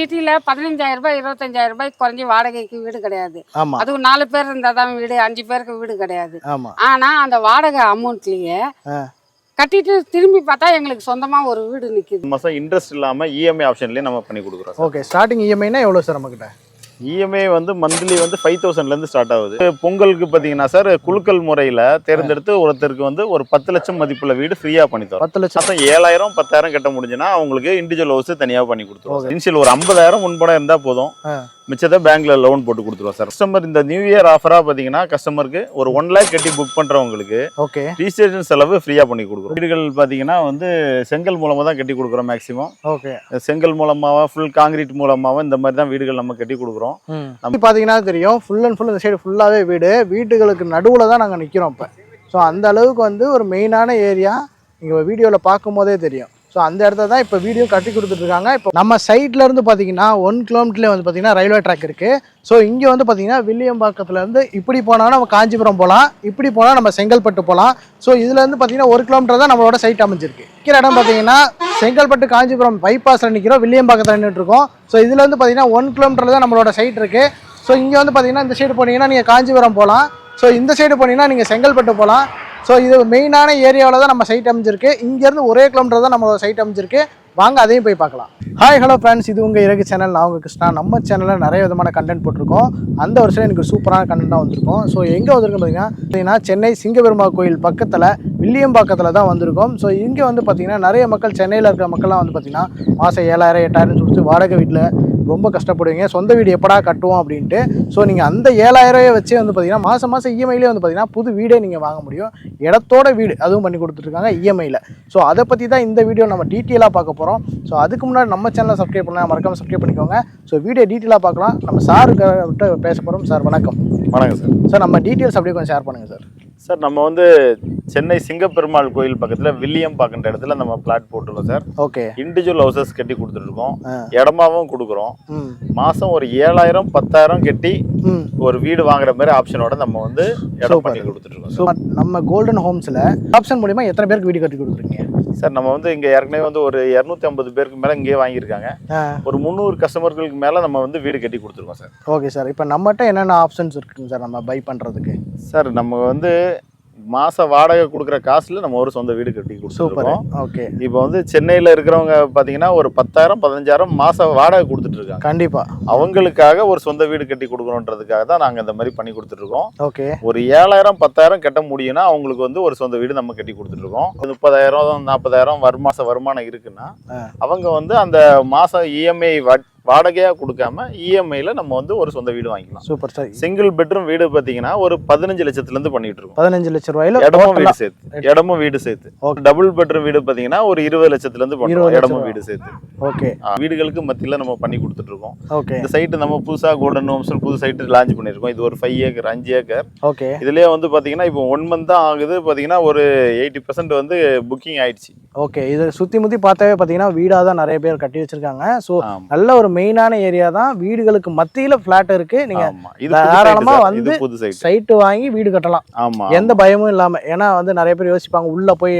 சிட்டில 15,000 25,000 குறைஞ்சி வாடகைக்கு வீடு கிடையாது. ஆமா அதுவும் 4 பேர் இருந்தால் தான் வீடு, 5 பேருக்கு வீடு கிடையாது. ஆமா ஆனால் அந்த வாடகை அமௌண்ட்லேயே கட்டிட்டு திரும்பி பார்த்தா எங்களுக்கு சொந்தமாக ஒரு வீடு நிற்கிது. மாதம் இன்ட்ரெஸ்ட் இல்லாமல் இஎம்ஐ ஆப்ஷன்லேயே நம்ம பண்ணி கொடுக்குறோம். ஓகே, ஸ்டார்டிங் இஎம்ஐனா எவ்வளோ சார் நம்மக்கிட்ட? இஎம்ஐ வந்து மந்த்லி வந்து 5,000லேருந்து ஸ்டார்ட் ஆகுது. பொங்கலுக்கு பார்த்தீங்கன்னா சார் குலுக்கல் முறையில் தேர்ந்தெடுத்து ஒருத்தருக்கு வந்து ஒரு 10 லட்சம் மதிப்புள்ள வீடு ஃப்ரீயாக பண்ணி தரோம். 10 லட்சம் 7,000 10,000 கட்ட முடிஞ்சுன்னா அவங்களுக்கு இண்டிவிஜுவல் ஹவுஸ் தனியாக பண்ணி கொடுத்துருவோம். இனிஷியல் ஒரு 50,000 முன்பணம் இருந்தால் போதும், மிச்சத்தை பேங்க்ல லோன் போட்டு கொடுத்துருவோம் சார். கஸ்டமர் இந்த நியூ இயர் ஆஃபராக பார்த்தீங்கன்னா கஸ்டமருக்கு ஒரு 1 lakh கட்டி புக் பண்ணுறவங்களுக்கு ஓகே ரிஜிஸ்ட்ரேஷன் செலவு ஃப்ரீயாக பண்ணி கொடுக்குறோம். வீடுகள் பார்த்தீங்கன்னா வந்து செங்கல் மூலமாக தான் கட்டி கொடுக்குறோம் மேக்ஸிமம். ஓகே, செங்கல் மூலமாக ஃபுல் காங்கிரீட் மூலமாக இந்த மாதிரி தான் வீடுகள் நம்ம கட்டி கொடுக்குறோம். நம்ம பார்த்தீங்கன்னா தெரியும் ஃபுல் அண்ட் ஃபுல் இந்த சைடு ஃபுல்லாகவே வீடுகளுக்கு நடுவில் தான் நாங்கள் நிற்கிறோம் இப்போ. ஸோ அந்த அளவுக்கு வந்து ஒரு மெயினான ஏரியா இங்கே வீடியோவில் பார்க்கும் போதே தெரியும். ஸோ அந்த இடத்த தான் இப்போ வீடியோ கட்டி கொடுத்துட்ருக்காங்க. இப்போ நம்ம சைட்ல இருந்து பார்த்தீங்கன்னா 1 கிலோமீட்டர்லேயே வந்து பார்த்தீங்கன்னா ரயில்வே ட்ராக் இருக்குது. ஸோ இங்கே வந்து பார்த்தீங்கன்னா வில்லியம்பாக்கத்துலேருந்து இப்படி போனால் நம்ம காஞ்சிபுரம் போகலாம், இப்படி போனால் நம்ம செங்கல்பட்டு போகலாம். ஸோ இதுலேருந்து பார்த்தீங்கன்னா 1 கிலோமீட்டர் தான் நம்மளோட சைட் அமைஞ்சிருக்கு. நிற்கிற இடம் பார்த்தீங்கன்னா செங்கல்பட்டு காஞ்சிபுரம் பைபாஸில் நிற்கிறோம், வில்லியம்பாக்கத்தில் நின்றுட்டு இருக்கோம். ஸோ இதுலேருந்து பார்த்தீங்கன்னா 1 கிலோமீட்டரில் தான் நம்மளோட சைட் இருக்குது. ஸோ இங்கே வந்து பார்த்தீங்கன்னா இந்த சைடு போனீங்கன்னா நீங்கள் காஞ்சிபுரம் போகலாம். ஸோ இந்த சைடு போனீங்கன்னா நீங்கள் செங்கல்பட்டு போகலாம். ஸோ இது மெயினான ஏரியாவில் தான் நம்ம சைட் அமைஞ்சிருக்கு. இங்கேருந்து 1 கிலோமீட்டர் தான் நம்மளோட சைட் அமைஞ்சிருக்கு. வாங்க அதையும் போய் பார்க்கலாம். ஹாய் ஹலோ ஃப்ரெண்ட்ஸ், இது உங்கள் இறகு சேனல். நான் உங்கள் கிருஷ்ணா. நம்ம சேனலில் நிறைய விதமான கண்டென்ட் போட்டிருக்கோம். அந்த வருஷம் எனக்கு சூப்பரான கண்டென்ட்டாக வந்திருக்கும். ஸோ எங்கே வந்திருக்கோம் பார்த்தீங்கன்னா சென்னை சிங்கபெருமாள் கோயில் பக்கத்தில் வில்லியம்பாக்கத்தில் தான் வந்திருக்கோம். ஸோ இங்கே வந்து பார்த்திங்கன்னா நிறைய மக்கள், சென்னையில் இருக்கிற மக்கள்லாம் வந்து பார்த்திங்கன்னா மாதம் 7,000 8,000 கொடுத்து வாடகை வீட்டில் ரொம்ப கஷ்டப்படுவீங்க, சொந்த வீடு எப்படா கட்டுவோம் அப்படின்ட்டு. ஸோ நீங்கள் அந்த 7,000 வச்சே வந்து பார்த்தீங்கன்னா மாதம் இஎம்ஐலேயே வந்து பார்த்தீங்கன்னா புது வீடே நீங்கள் வாங்க முடியும். இடத்தோட வீடு அதுவும் பண்ணி கொடுத்துட்ருக்காங்க இஎம்ஐயில். ஸோ அதை பற்றி தான் இந்த வீடியோ நம்ம டீட்டெயிலாக பார்க்க போகிறோம். ஸோ அதுக்கு முன்னாடி நம்ம சேனலை சப்ஸ்கிரைப் பண்ணலாம், மறக்காமல் சப்ஸ்கிரைப் பண்ணிக்கோங்க. ஸோ வீடியோ டீட்டெயிலாக பார்க்கலாம். நம்ம சார்கிட்ட பேச போகிறோம். சார் வணக்கம். வணக்கம் சார். சார் நம்ம டீட்டெயில்ஸ் அப்படியே கொஞ்சம் ஷேர் பண்ணுங்கள் சார். சார் நம்ம வந்து சென்னை சிங்கப்பெருமாள் கோயில் பக்கத்தில் வில்லியம்பாக்கன்ற இடத்துல நம்ம பிளாட் போட்டுருக்கோம் சார். ஓகே, இண்டிவிஜுவல் ஹவுசஸ் கட்டி கொடுத்துருக்கோம், இடமாவும் கொடுக்குறோம். மாதம் ஒரு 7,000 10,000 கட்டி ஒரு வீடு வாங்குற மாதிரி ஆப்ஷனோட நம்ம வந்து இடம் பண்ணி கொடுத்துருக்கோம். ஸோ நம்ம கோல்டன் ஹோம்ஸில் ஆப்ஷன் மூலிமா எத்தனை பேருக்கு வீடு கட்டி கொடுத்துருக்கீங்க சார்? நம்ம வந்து இங்கே ஏற்கனவே வந்து ஒரு 250 பேருக்கு மேலே இங்கேயே வாங்கியிருக்காங்க. ஒரு 300 கஸ்டமர்களுக்கு மேலே நம்ம வந்து வீடு கட்டி கொடுத்துருக்கோம் சார். ஓகே சார், இப்போ நம்மகிட்ட என்னென்ன ஆப்ஷன்ஸ் இருக்குங்க சார் நம்ம பை பண்ணுறதுக்கு? சார் நம்ம வந்து மாச வாடகை கொடுக்குற காசுல நம்ம ஒரு சொந்த வீடு கட்டி கொடுத்துருக்கோம். ஓகே, இப்போ வந்து சென்னையில் இருக்கிறவங்க பார்த்தீங்கன்னா ஒரு 10,000 15,000 மாச வாடகை கொடுத்துட்டு இருக்காங்க. கண்டிப்பா அவங்களுக்காக ஒரு சொந்த வீடு கட்டி கொடுக்கணுன்றதுக்காக தான் நாங்கள் இந்த மாதிரி பண்ணி கொடுத்துருக்கோம். ஓகே, ஒரு 7,000 10,000 கட்ட முடியும்னா அவங்களுக்கு வந்து ஒரு சொந்த வீடு நம்ம கட்டி கொடுத்துருக்கோம். 30,000 40,000 வருமானம் இருக்குன்னா அவங்க வந்து அந்த மாசம் இஎம்ஐ வாடகையாக கொடுக்காம இஎம்ஐல நம்ம வந்து ஒரு சொந்த வீடு வாங்கிக்கலாம். Super sir. சிங்கிள் பெட்ரூம் வீடு பார்த்தீங்கன்னா ஒரு 15 லட்சத்துலேருந்து பண்ணிட்டு இருக்கோம். 15 லட்சம் ரூபாயில இடமும் வீடு சேர்த்து. டபுள் பெட்ரூம் வீடு பார்த்தீங்கன்னா ஒரு 20 லட்சத்துலேருந்து பண்ணுறோம், இடமும் வீடு சேர்த்து. ஓகே, வீடுகளுக்கு மத்தியில் நம்ம பண்ணி கொடுத்துட்டு இருக்கோம். ஓகே, இந்த சைட்டு நம்ம புதுசாக கோல்டன் ஹோம்ஸ் புது சைட்டு லான்ச் பண்ணியிருக்கோம். இது ஒரு 5 ஏக்கர் 5 ஏக்கர். ஓகே, இதுலேயே வந்து பார்த்தீங்கன்னா இப்போ 1 month தான் ஆகுது. பார்த்தீங்கன்னா ஒரு 80% வந்து புக்கிங் ஆயிடுச்சு. ஓகே, இது சுற்றி முற்றி பார்த்தாவே பார்த்தீங்கன்னா வீடாக தான் நிறைய பேர் கட்டி வச்சிருக்காங்க. ஸோ நல்ல ஒரு மெயினான ஏரியா தான், வீடுகளுக்கு மத்தியில பிளாட் இருக்கு. நீங்க தாராளமா வந்து சைட் வாங்கி வீடு கட்டலாம். ஆமா, எந்த பயமும் இல்லாம. ஏன்னா வந்து நிறைய பேர் யோசிப்பாங்க உள்ள போய்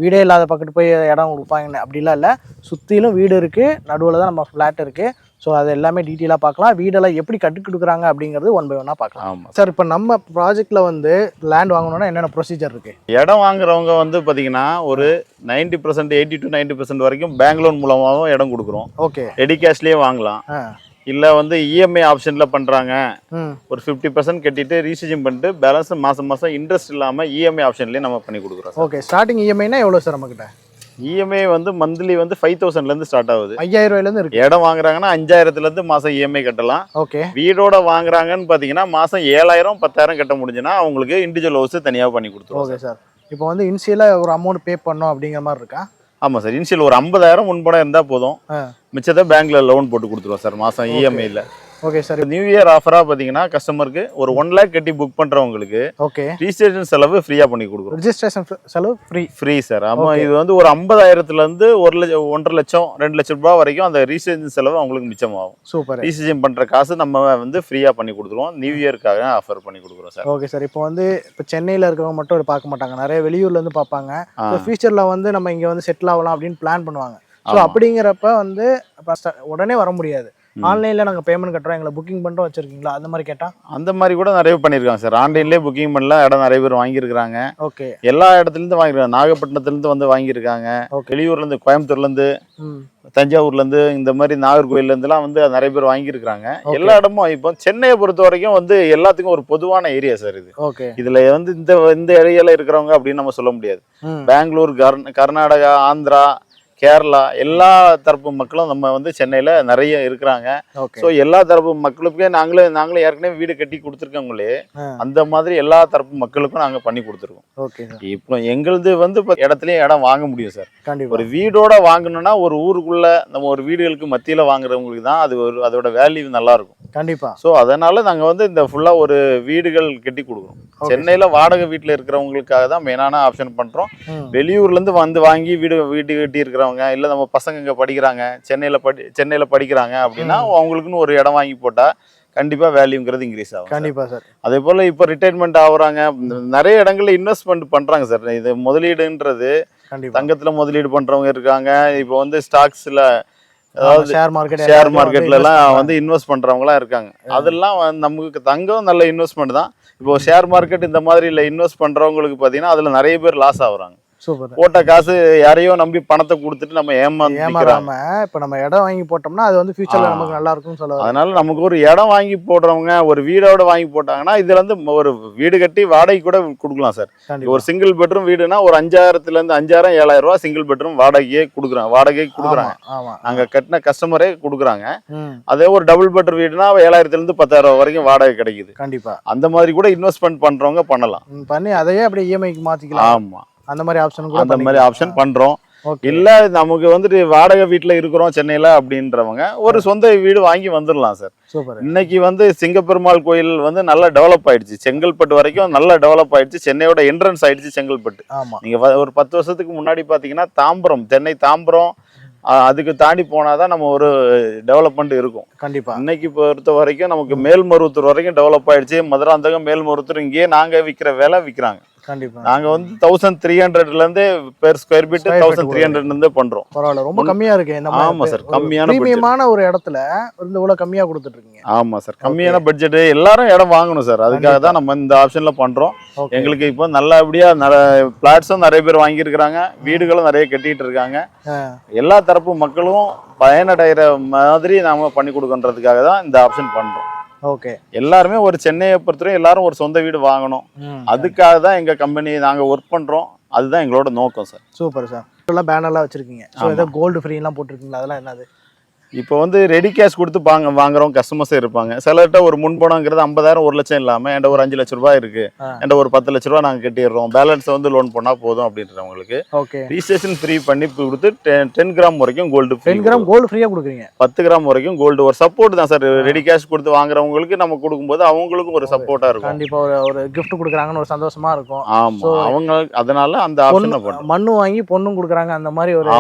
வீடே இல்லாத பக்கத்து போய் இடம் கொடுப்பாங்கன்னு. அப்படிலாம் இல்லை, சுற்றிலும் வீடு இருக்கு, நடுவில் தான் நம்ம ஃப்ளாட் இருக்கு. ஸோ அது எல்லாமே டீட்டெயிலாக பார்க்கலாம். வீடெல்லாம் எப்படி கட்டி கொடுக்குறாங்க அப்படிங்கிறது 1 by 1 பார்க்கலாம். சார், இப்போ நம்ம ப்ராஜெக்ட்ல வந்து லேண்ட் வாங்கணும்னா என்னென்ன ப்ரொசீஜர் இருக்கு? இடம் வாங்குறவங்க வந்து பார்த்தீங்கன்னா ஒரு 90% 80 to 90% வரைக்கும் பேங்க் லோன் மூலமாகவும் இடம் கொடுக்குறோம். ஓகே, ரெடி கேஷ்லேயே வாங்கலாம். இல்லை வந்து இஎம்ஐ ஆப்ஷனில் பண்ணுறாங்க, ஒரு 50% கட்டிட்டு ரீசார்ஜிங் பண்ணிட்டு பேலன்ஸ் மாதம் இன்ட்ரெஸ்ட் இல்லாமல் இஎம்ஐ ஆப்ஷன்லேயே நம்ம பண்ணி கொடுக்குறோம். ஓகே, ஸ்டார்டிங் இஎம்ஐனா எவ்வளோ சார் நம்மக்கிட்ட? இஎம்ஐ வந்து மந்த்லி வந்து 5,000லேருந்து ஸ்டார்ட் ஆகுது. 5,000 ரூபாயிலேருந்து இருக்கு. இடம் வாங்குறாங்கன்னா 5,000லேருந்து மாதம் இஎம்ஐ கட்டலாம். ஓகே, வீடோட வாங்குறாங்கன்னு பார்த்தீங்கன்னா மாதம் 7,000 10,000 கட்ட முடிஞ்சுன்னா அவங்களுக்கு இண்டிவிஜுவல் ஹவுஸ் தனியாக பண்ணி கொடுத்துருவோம். ஓகே சார், இப்போ வந்து இனிஷியலாக ஒரு அமௌண்ட் பே பண்ணோம் அப்படிங்கிற மாதிரி இருக்கா? ஆமாம் சார், இனிஷியல் ஒரு 50,000 முன்பணம் இருந்தால் போதும், மிச்சத்தை பேங்க்ல லோன் போட்டு கொடுத்துருவோம் சார் மாதம் இஎம்ஐல. Okay sir. நியூ இயர் ஆஃபரா பாத்தீங்கன்னா கஸ்டமருக்கு ஒரு 1 lakh கட்டி புக் பண்றவங்களுக்கு ஓகே ரிஜிஸ்ட்ரேஷன் செலவு ஃப்ரீயா பண்ணி கொடுக்குறோம். ரிஜிஸ்ட்ரேஷன் செலவு ஃப்ரீ சார். ஆமா, இது வந்து ஒரு 50,000ல இருந்து 1,00,000 2 லட்சம் ரூபாய் வரைக்கும் அந்த ரிஜிஸ்ட்ரேஷன் செலவு அவங்களுக்கு மிச்சமாகும். சூப்பர். ரிஜிஸ்ட்ரேஷன் பண்ற காசு நம்ம வந்து ஃப்ரீயா பண்ணி கொடுத்துருவோம். நியூ இயர்க்காக ஆஃபர் பண்ணி கொடுக்குறோம் சார். Okay sir. இப்போ வந்து இப்போ சென்னையில இருக்கவங்க மட்டும் பார்க்க மாட்டாங்க, நிறைய வெளியூர்ல இருந்து பார்ப்பாங்க. ஃபியூச்சர்ல வந்து நம்ம இங்க வந்து செட்டில் ஆகலாம் அப்படின்னு பிளான் பண்ணுவாங்க. ஸோ அப்படிங்கிறப்ப வந்து உடனே வர முடியாது. ஆன்லைனில் நாங்கள் பேமெண்ட் கட்டுறோம், எங்களை புக்கிங் பண்ணிட்டு வச்சிருக்கீங்களா அந்த மாதிரி கேட்டால்? அந்த மாதிரி கூட நிறைய பேர் பண்ணியிருக்காங்க சார். ஆன்லைன்லேயே புக்கிங் பண்ணலாம், இடம் நிறைய பேர் வாங்கியிருக்காங்க. ஓகே. எல்லா இடத்துலேருந்து வாங்கியிருக்காங்க. நாகப்பட்டினத்துலேருந்து வந்து வாங்கியிருக்காங்க, வெளியூர்லேருந்து, கோயம்புத்தூர்லேருந்து, தஞ்சாவூர்லேருந்து, இந்த மாதிரி நாகர்கோயிலேருந்துலாம் வந்து நிறைய பேர் வாங்கியிருக்காங்க. எல்லா இடமும் இப்போ சென்னையை பொறுத்த வரைக்கும் வந்து எல்லாத்துக்கும் ஒரு பொதுவான ஏரியா சார் இது. ஓகே. இதில் வந்து இந்த ஏரியாவில் இருக்கிறவங்க அப்படின்னு நம்ம சொல்ல முடியாது. பெங்களூர், கர்நாடகா, ஆந்திரா, கேரளா எல்லா தரப்பு மக்களும் நம்ம வந்து சென்னையில் நிறைய இருக்கிறாங்க. ஸோ எல்லா தரப்பு மக்களுக்கே நாங்களே ஏற்கனவே வீடு கட்டி கொடுத்துருக்கோங்களே, அந்த மாதிரி எல்லா தரப்பு மக்களுக்கும் நாங்கள் பண்ணி கொடுத்துருக்கோம். ஓகே. இப்போ எங்களுது வந்து இப்போ இடத்துலயும் இடம் வாங்க முடியும் சார். கண்டிப்பாக. ஒரு வீடோட வாங்கணும்னா ஒரு ஊருக்குள்ள நம்ம ஒரு வீடுகளுக்கு மத்தியில் வாங்குறவங்களுக்கு தான் அது அதோட வேல்யூ நல்லா இருக்கும். கண்டிப்பாக. ஸோ அதனால நாங்கள் வந்து இந்த ஃபுல்லாக ஒரு வீடுகள் கட்டி கொடுக்குறோம். சென்னையில் வாடகை வீட்டில் இருக்கிறவங்களுக்காக தான் மெயினான ஆப்ஷன் பண்ணுறோம். வெளியூர்லேருந்து வந்து வாங்கி வீடு கட்டி இருக்கிறவங்க, இல்லை நம்ம பசங்க இங்கே படிக்கிறாங்க, சென்னையில் படிக்கிறாங்க அப்படின்னா அவங்களுக்குன்னு ஒரு இடம் வாங்கி போட்டால் கண்டிப்பாக வேல்யூங்கிறது இன்க்ரீஸ் ஆகும். கண்டிப்பாக சார். அதே போல் இப்போ ரிட்டைர்மெண்ட் ஆகுறாங்க, நிறைய இடங்களில் இன்வெஸ்ட்மெண்ட் பண்ணுறாங்க சார். இது முதலீடுன்றது தங்கத்தில் முதலீடு பண்ணுறவங்க இருக்காங்க. இப்போ வந்து ஸ்டாக்ஸில், அதாவது ஷேர் மார்க்கெட்லலாம் வந்து இன்வெஸ்ட் பண்ணுறவங்களாம் இருக்காங்க. அதெல்லாம் நமக்கு தங்கம் நல்ல இன்வெஸ்ட்மெண்ட் தான். இப்போ ஷேர் மார்க்கெட் இந்த மாதிரி இல்லை இன்வெஸ்ட் பண்ணுறவங்களுக்கு பார்த்தீங்கன்னா அதில் நிறைய பேர் லாஸ் ஆகுறாங்க. போட்ட காசு யாரையோ நம்பி பணத்தை கொடுத்துட்டு நம்ம ஏமாறாம இப்போ நம்ம இடம் வாங்கி போட்டோம்னா அது வந்து ஃபியூச்சர்ல நமக்கு நல்லா இருக்கும்னு சொல்லுவாங்க. அதனால நமக்கு ஒரு இடம் வாங்கி போடுறவங்க ஒரு வீடோட வாங்கி போட்டாங்கன்னா இதுல இருந்து ஒரு வீடு கட்டி வாடகை கூட கொடுக்கலாம் சார். ஒரு சிங்கிள் பெட்ரூம் வீடுனா ஒரு 5000 இருந்து 5000 ரூபாய் சிங்கிள் பெட்ரூம் வாடகையே கொடுக்குறாங்க. நாங்க கட்டின கஸ்டமரே கொடுக்குறாங்க. அதே ஒரு டபுள் பெட்ரூம் வீடுனா 7000 இருந்து 10000 ரூபாய் வரைக்கும் வாடகை கிடைக்குது. கண்டிப்பா அந்த மாதிரி கூட இன்வெஸ்ட்மெண்ட் பண்றவங்க பண்ணலாம். பண்ணி அதையே அப்படியே இஎம்ஐக்கு மாத்திக்கலாம். ஆமா, அந்த மாதிரி ஆப்ஷன் கூட அந்த மாதிரி ஆப்ஷன் பண்றோம். இல்ல நமக்கு வந்துட்டு வாடகை வீட்டுல இருக்கிறோம் சென்னையில அப்படின்றவங்க ஒரு சொந்த வீடு வாங்கி வந்துடலாம் சார். இன்னைக்கு வந்து சிங்கப்பெருமாள் கோயில் வந்து நல்லா டெவலப் ஆயிடுச்சு. செங்கல்பட்டு வரைக்கும் நல்லா டெவலப் ஆயிடுச்சு. சென்னையோட என்ட்ரன்ஸ் ஆயிடுச்சு செங்கல்பட்டு. நீங்க ஒரு 10 வருஷத்துக்கு முன்னாடி பாத்தீங்கன்னா தாம்பரம், சென்னை தாம்பரம் அதுக்கு தாண்டி போனாதான் நம்ம ஒரு டெவலப்மெண்ட் இருக்கும். கண்டிப்பா. இன்னைக்கு பொறுத்த வரைக்கும் நமக்கு மேல்மருவத்தூர் வரைக்கும் டெவலப் ஆயிடுச்சு. மதுராந்தகம், மேல்மருவத்தூர் இங்கேயே நாங்க விற்கிற வேலை விற்கிறாங்க. நாங்க வந்து 1300 இருந்து பெர் ஸ்கொயர் ஃபீட் 1300 இருந்து பண்றோம். பரவாயில்ல, ரொம்ப கம்மியா இருக்கு. ஆமா சார், கம்மியான பிரீமியமான ஒரு இடத்துல இருந்து இவ்வளவு கம்மியா கொடுத்துட்டு இருக்கீங்க. ஆமா சார், கம்மியான பட்ஜெட். எல்லாரும் இடம் வாங்கணும் சார், அதுக்காக தான் நம்ம இந்த ஆப்ஷன்ல பண்றோம். எங்களுக்கு இப்போ நல்லபடியா பிளாட்ஸும் நிறைய பேர் வாங்கியிருக்கிறாங்க, வீடுகளும் நிறைய கட்டிட்டு இருக்காங்க. எல்லா தரப்பு மக்களும் பயனடைகிற மாதிரி நாம பண்ணி கொடுக்கறதுக்காக தான் இந்த ஆப்ஷன் பண்றோம். ஓகே. எல்லாருமே ஒரு சென்னையை பொறுத்தவரை எல்லாரும் ஒரு சொந்த வீடு வாங்கணும். அதுக்காக தான் எங்க கம்பெனி நாங்க ஒர்க் பண்றோம். அதுதான் எங்களோட நோக்கம் சார். Super sir. எல்லாம் பேனர்லாம் வச்சிருக்கீங்க. ஸோ ஏதோ கோல்டு ஃப்ரீலாம் போட்டிருக்கீங்களா? அதெல்லாம் என்னது? இப்போ வந்து ரெடி கேஷ் கொடுத்து வாங்குறோம் கஸ்டமர்ஸே இருப்பாங்க. சிலர்கிட்ட ஒரு முன்பணங்கிறது 50,000 1 லட்சம் இல்லாமல் என்கிட்ட ஒரு 5 லட்சம் ரூபாய் இருக்கு, என்கிட்ட ஒரு 10 லட்ச ரூபா நாங்கள் கட்டிடுறோம், பேலன்ஸ் வந்து லோன் பண்ணால் போதும் அப்படின்றவங்களுக்கு ரிஜிஸ்ட்ரேஷன் ஃப்ரீ பண்ணி கொடுத்து 10 கிராம் வரைக்கும் கோல்டு 10 கிராம் கோல்டு ஃப்ரீயாக கொடுக்குறீங்க. 10 கிராம் வரைக்கும் கோல்டு ஒரு சப்போர்ட் தான் சார். ரெடி கேஷ் கொடுத்து வாங்குறவங்களுக்கு நம்ம கொடுக்கும்போது அவங்களுக்கும் ஒரு சப்போர்ட்டாக இருக்கும். கண்டிப்பாக ஒரு கிஃப்ட் கொடுக்குறாங்கன்னு ஒரு சந்தோஷமா இருக்கும். ஆமாம், அவங்க அதனால அந்த ஆப்ஷனை பண்ணுவோம். மண்ணு வாங்கி பொண்ணும் கொடுக்குறாங்க, அந்த மாதிரி ஒரு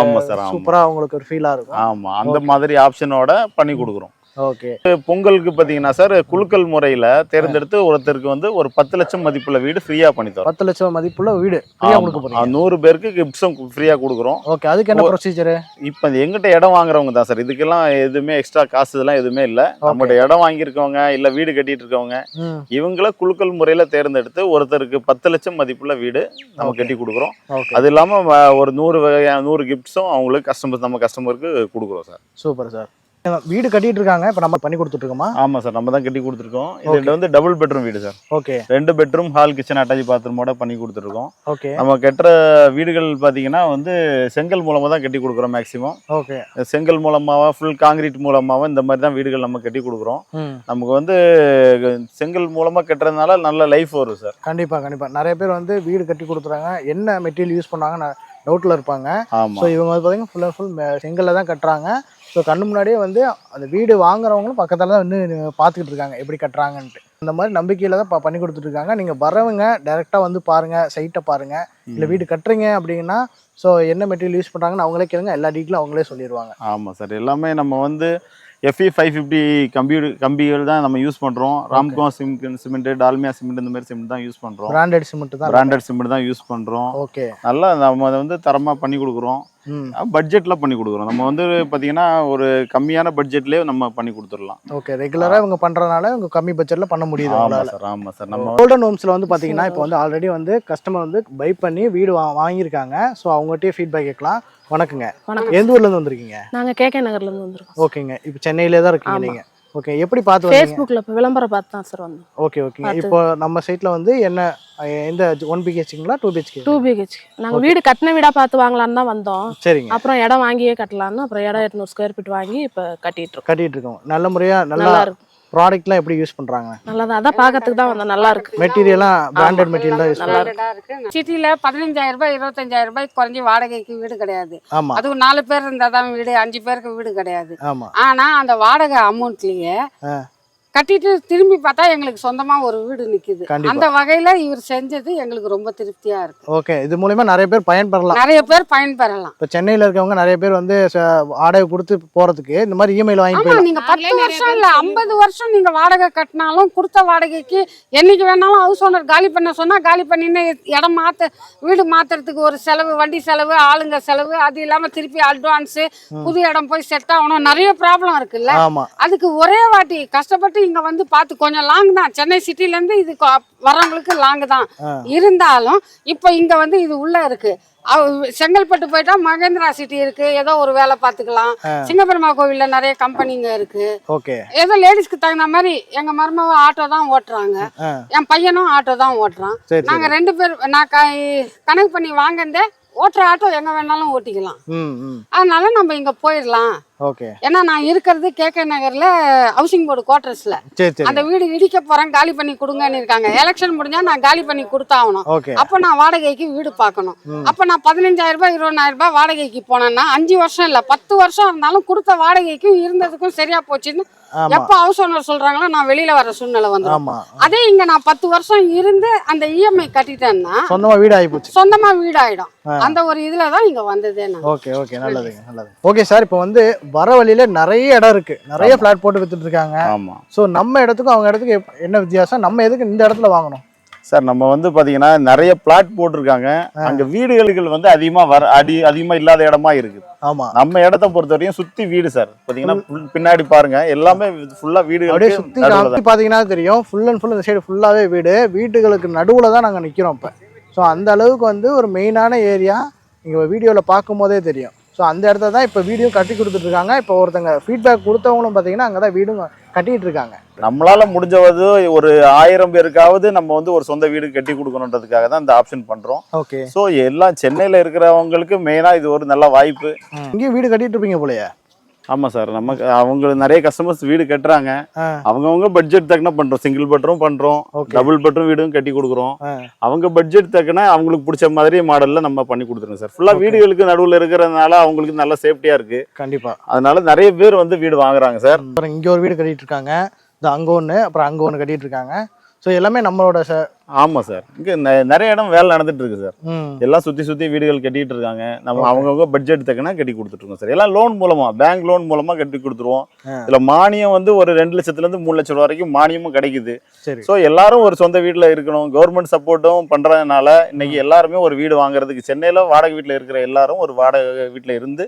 சூப்பராக அவங்களுக்கு ஒரு ஃபீலாக இருக்கும். ஆமாம், அந்த மாதிரி ஆப்ஷனோட பண்ணி கொடுக்குறோம். ஓகே. பொங்கலுக்கு பாத்தீங்கன்னா சார் குலுக்கல் முறையில தேர்ந்தெடுத்து ஒருத்தருக்கு வந்து ஒரு 10 லட்சம் மதிப்புள்ள வீடு ஃப்ரீயா பண்ணி தரோம். 10 லட்சம் மதிப்புள்ள வீடு ஃப்ரீயா கொடுக்க போறீங்க. 100 பேருக்கு கிஃப்ட்ஸும் ஃப்ரீயா கொடுக்குறோம். ஓகே. அதுக்கு என்ன ப்ரொசீஜர்? இப்போ எங்கிட்ட இடம் வாங்குறவங்க தான் சார், இதுக்கெல்லாம் எதுவுமே எக்ஸ்ட்ரா காசு இதெல்லாம் எதுவுமே இல்லை. நம்மகிட்ட இடம் வாங்கியிருக்கவங்க இல்ல வீடு கட்டிட்டு இருக்கவங்க இவங்கள குலுக்கல் முறையில தேர்ந்தெடுத்து ஒருத்தருக்கு 10 லட்சம் மதிப்புள்ள வீடு நம்ம கட்டி கொடுக்குறோம். அது இல்லாம ஒரு 100 கிஃப்ட்ஸும் அவங்களுக்கு நம்ம கஸ்டமருக்கு கொடுக்குறோம் சார். Super sir. வீடு கட்டிட்டு இருக்காங்க, இப்போ நம்ம பண்ணி கொடுத்துட்டு இருக்கோமா? ஆமா சார், நம்ம தான் கட்டி கொடுத்துருக்கோம். இது வந்து டபுள் பெட்ரூம் வீடு sir. Okay. 2 bedroom, hall, kitchen, attach பாத்ரூமோட பண்ணி கொடுத்துருக்கோம். ஓகே. நம்ம கட்டுற வீடுகள் பாத்தீங்கன்னா வந்து செங்கல் மூலமா தான் கட்டி கொடுக்குறோம் மேக்ஸிமம். ஓகே. செங்கல் மூலமாவா ஃபுல் காங்கிரீட் மூலமாவா இந்த மாதிரி தான் வீடுகள் நம்ம கட்டி கொடுக்குறோம். நமக்கு வந்து செங்கல் மூலமா கட்டுறதுனால நல்ல லைஃப் வரும் சார். கண்டிப்பா கண்டிப்பா. நிறைய பேர் வந்து வீடு கட்டி கொடுத்துறாங்க, என்ன மெட்டீரியல் யூஸ் பண்ணாங்க டவுட்ல இருப்பாங்க. ஸோ இவங்க வந்து பார்த்தீங்கன்னா ஃபுல் அண்ட் ஃபுல் செங்கல்ல தான் கட்டுறாங்க. ஸோ கண்ணு முன்னாடியே வந்து அந்த வீடு வாங்குறவங்களும் பக்கத்தில் தான் இன்னும் பார்த்துக்கிட்டு இருக்காங்க எப்படி கட்டுறாங்கன்ட்டு. அந்த மாதிரி நம்பிக்கையில் தான் பண்ணி கொடுத்துட்ருக்காங்க. நீங்கள் வரவங்க டைரெக்டாக வந்து பாருங்கள், சைட்டை பாருங்கள். இல்லை வீடு கட்டுறீங்க அப்படின்னா ஸோ என்ன மெட்டீரியல் யூஸ் பண்ணுறாங்கன்னு அவங்களே கேளுங்க, எல்லா டீட்டெயிலும் அவங்களே சொல்லிடுவாங்க. ஆமாம் சார், எல்லாமே நம்ம வந்து FE 550 கம்பிகள் தான் நம்ம யூஸ் பண்றோம். ராம்கோ சிமெண்ட், டால்மியா சிமெண்ட் இந்த மாதிரி சிமெண்ட் தான் யூஸ் பண்றோம். பிராண்டட் சிமெண்ட் தான் யூஸ் பண்றோம். ஓகே, நல்லா நம்ம அதை வந்து தரமா பண்ணி கொடுக்குறோம். பட்ஜெட்ல பண்ணி கொடுக்குறோம். நம்ம வந்து பாத்தீங்கன்னா ஒரு கம்மியான பட்ஜெட்லயே நம்ம பண்ணி கொடுத்துடலாம். ஓகே, ரெகுலரா இவங்க பண்றதுனால இவங்க கம்மி பட்ஜெட்ல பண்ண முடியுது. ஆமா சார். நம்ம கோல்டன் ஹோம்ஸ்ல வந்து பாத்தீங்கன்னா இப்போ வந்து ஆல்ரெடி வந்து கஸ்டமர் வந்து பை பண்ணி வீடு வாங்கியிருக்காங்க. ஸோ அவங்ககிட்டயே ஃபீட்பேக் கேட்கலாம். வணக்கங்க, எந்த ஊர்ல இருந்து வந்திருக்கீங்க? நாங்க கேகே நகர்ல இருந்து வந்திருக்கோம். ஓகேங்க, இப்போ சென்னையிலே தான் இருக்கீங்க நீங்க? ஓகே, எப்படி பார்த்து வந்தீங்க? ஃபேஸ்புக்ல விளம்பரம் பார்த்து தான் சார் வந்தோம். ஓகே ஓகேங்க. இப்போ நம்ம சைட்ல வந்து என்ன எந்த 1 BHKங்களா 2 BHK? 2 BHK. நாங்க வீடு கட்டின வீடா பார்த்து வாங்கலாம்னு தான் வந்தோம். சரிங்க. அப்புறம் இடம் வாங்கியே கட்டலாம்னு அப்புறம் இடம் 800 ஸ்கொயர் ஃபீட் வாங்கி இப்ப கட்டிட்டு இருக்கோம். நல்ல முறையா நல்லா இருக்கு. ப்ராடக்ட்லாம் எப்படி யூஸ் பண்றாங்க? நல்லதா அதான் பார்க்கிறதுக்கு தான் வந்தோம். நல்லா இருக்கு. மெட்டீரியல்லாம் பிராண்டட் மெட்டீரியல் தான் யூஸ் நல்லா இருக்கு. சிட்டில 15,000 ரூபாய் 25,000 ரூபாய் குறைஞ்சி வாடகைக்கு வீடு கிடையாது. ஆமா, அதுவும் 4 பேர் இருந்தாதான் வீடு, 5 பேருக்கு வீடு கிடையாது. ஆமா. ஆனா அந்த வாடகை அமௌண்ட்லயே கட்டிட்டு திரும்பி பார்த்தா எங்களுக்கு சொந்தமா ஒரு வீடு நிக்குது. கண்டிப்பா. அந்த வகையில இவர் செஞ்சது எங்களுக்கு ரொம்ப திருப்தியா இருக்கு. ஓகே, இது மூலமா நிறைய பேர் பயன்பெறலாம். நிறைய பேர் பயன்பெறலாம். இப்போ சென்னையில இருக்கவங்க நிறைய பேர் வந்து வாடகை கொடுத்து போறதுக்கு இந்த மாதிரி இஎம்ஐல வாங்கி ஆமா, போயிடலாம். நீங்க 10 வருஷம் இல்ல 50 வருஷம் நீங்க வாடகை கட்டினாலும் கொடுத்த வாடகைக்கு என்னைக்கு வேணாலும் ஹவுஸ் ஓனர் காலி பண்ண சொன்னா காலி பண்ணின்னு இடம் வீடு மாத்துறதுக்கு ஒரு செலவு, வண்டி செலவு, ஆளுங்க செலவு, அது இல்லாம திருப்பி அட்வான்ஸ், புது இடம் போய் செட் ஆகணும், நிறைய ப்ராப்ளம் இருக்குல்ல. ஆமா, அதுக்கு ஒரே வாட்டி கஷ்டப்பட்டு இங்க வந்து பார்த்து கொஞ்சம் லாங் தான், சென்னை சிட்டில இருந்து இது வரவங்களுக்கு லாங் தான் இருந்தாலும் இப்ப இங்க வந்து இது உள்ள இருக்கு. செங்கல்பட்டு போயிட்டா மகேந்திரா சிட்டி இருக்கு, ஏதோ ஒரு வேலை பார்த்துக்கலாம். சிங்கப்பெருமா கோவில்ல நிறைய கம்பெனிங்க இருக்கு. ஓகே, ஏதோ லேடிஸ்க்கு தகுந்த மாதிரி எங்க மருமக ஆட்டோ தான் ஓட்டுறாங்க, என் பையனும் ஆட்டோ தான் ஓட்டுறான். நாங்க 2 பேர் நான் கணக்கு பண்ணி வாங்கினதே ஓட்டுற ஆட்டோ எங்க வேணாலும் ஓட்டிக்கலாம். அதனால நம்ம இங்க போயிடலாம். ஓகே, ஏன்னா நான் இருக்கிறது கேகே நகர்ல ஹவுசிங் போர்டு குவார்டர்ஸ்ல. அந்த வீடு இடிக்க போறேன், காலி பண்ணி கொடுங்கன்னு இருக்காங்க. எலெக்ஷன் முடிஞ்சா நான் காலி பண்ணி கொடுத்தாகணும். அப்ப நான் வாடகைக்கு வீடு பார்க்கணும். அப்ப நான் 15,000 ரூபாய் 20,000 ரூபாய் வாடகைக்கு போனேன்னா 5 வருஷம் இல்ல 10 வருஷம் இருந்தாலும் கொடுத்த வாடகைக்கும் இருந்ததுக்கும் சரியா போச்சுன்னு எப்ப ஹவுஸ் ஓனர் சொல்றாங்களோ நான் வெளியில வர சூழ்நிலை வந்துடும். அதே இங்க நான் 10 வருஷம் இருந்து அந்த இஎம்ஐ கட்டிட்டேன்னா சொந்தமா வீடு ஆயிப்போச்சு, சொந்தமா வீடு ஆயிடும். அந்த ஒரு இதுலதான் இங்க வந்ததே. ஓகே ஓகே, நல்லதுங்க, நல்லது. ஓகே சார், இப்போ வந்து வர வழியில நிறைய இடம் இருக்கு, நிறைய பிளாட் போட்டு வித்துட்டு இருக்காங்க. ஆமா. சோ நம்ம இடத்துக்கும் அவங்க இடத்துக்கு என்ன வித்தியாசம்? நம்ம எதுக்கு இந்த இடத்துல வாங்கணும் சார்? நம்ம வந்து பாத்தீங்கன்னா நிறைய பிளாட் போட்டிருக்காங்க. அங்க வீடுகள் வந்து அதிகமா இல்லாத இடமா இருக்கு. ஆமா, நம்ம இடத்த பொறுத்த வரைக்கும் சுத்தி வீடு சார். பாத்தீங்கன்னா பின்னாடி பாருங்க, எல்லாமே ஃபுல்லா வீடுகள் சுத்தி பாத்தீங்கன்னா தெரியும். ஃபுல் அண்ட் ஃபுல் இந்த சைடு ஃபுல்லாவே வீடுகளுக்கு நடுவுல தான் நாங்க நிக்கிறோம் இப்ப. ஸோ அந்த அளவுக்கு வந்து ஒரு மெயினான ஏரியா இங்க வீடியோல பார்க்கும் போதே தெரியும். ஸோ அந்த இடத்த தான் இப்போ வீடியோ கட்டி கொடுத்துட்டு இருக்காங்க. இப்போ ஒருத்தங்க ஃபீட்பேக் கொடுத்தவங்களும் பார்த்தீங்கன்னா அங்கே தான் வீடும் கட்டிட்டு இருக்காங்க. நம்மளால முடிஞ்சவது ஒரு 1000 பேருக்காவது நம்ம வந்து ஒரு சொந்த வீடு கட்டி கொடுக்கணுன்றதுக்காக தான் இந்த ஆப்ஷன் பண்றோம். ஓகே, ஸோ எல்லாம் சென்னையில இருக்கிறவங்களுக்கு மெயினா இது ஒரு நல்ல வாய்ப்பு. இங்கேயும் வீடு கட்டிட்டு இருப்பீங்க போலயே? ஆமா சார், நமக்கு அவங்க நிறைய கஸ்டமர்ஸ் வீடு கட்டுறாங்க. அவங்கவுங்க பட்ஜெட் தக்கன பண்றோம். சிங்கிள் பெட்ரூம் பண்றோம், டபுள் பெட்ரூம் வீடும் கட்டி கொடுக்குறோம். அவங்க பட்ஜெட் தக்கன அவங்களுக்கு பிடிச்ச மாதிரி மாடல்ல நம்ம பண்ணி கொடுத்துருங்க சார். ஃபுல்லா வீடுகளுக்கு நடுவில் இருக்கிறதுனால அவங்களுக்கு நல்ல சேஃப்டியா இருக்கு. கண்டிப்பா, அதனால நிறைய பேர் வந்து வீடு வாங்குறாங்க சார். அப்புறம் இங்க ஒரு வீடு கட்டிட்டு இருக்காங்க, அங்க ஒண்ணு, அப்புறம் அங்க ஒண்ணு கட்டிட்டு இருக்காங்க. ஸோ எல்லாமே நம்மளோட ஆமா சார், இங்க நிறைய இடம் வேலை நடந்துட்டு இருக்கு சார். எல்லாம் சுத்தி வீடுகள் கட்டிட்டு இருக்காங்க. நம்ம அவங்கவுங்க பட்ஜெட் தக்கனா கட்டி கொடுத்துட்டு இருக்கோம் சார். எல்லாம் லோன் மூலமா, பேங்க் லோன் மூலமா கட்டி கொடுத்துருவோம். இதுல மானியம் வந்து ஒரு 2 லட்சத்துல இருந்து 3 லட்சம் ரூபாய் வரைக்கும் மானியமும் கிடைக்குது. ஸோ எல்லாரும் ஒரு சொந்த வீட்டுல இருக்கணும், கவர்மெண்ட் சப்போர்ட்டும் பண்றதுனால இன்னைக்கு எல்லாருமே ஒரு வீடு வாங்குறதுக்கு, சென்னையில வாடகை வீட்டுல இருக்கிற எல்லாரும் ஒரு வாடகை வீட்டுல இருந்து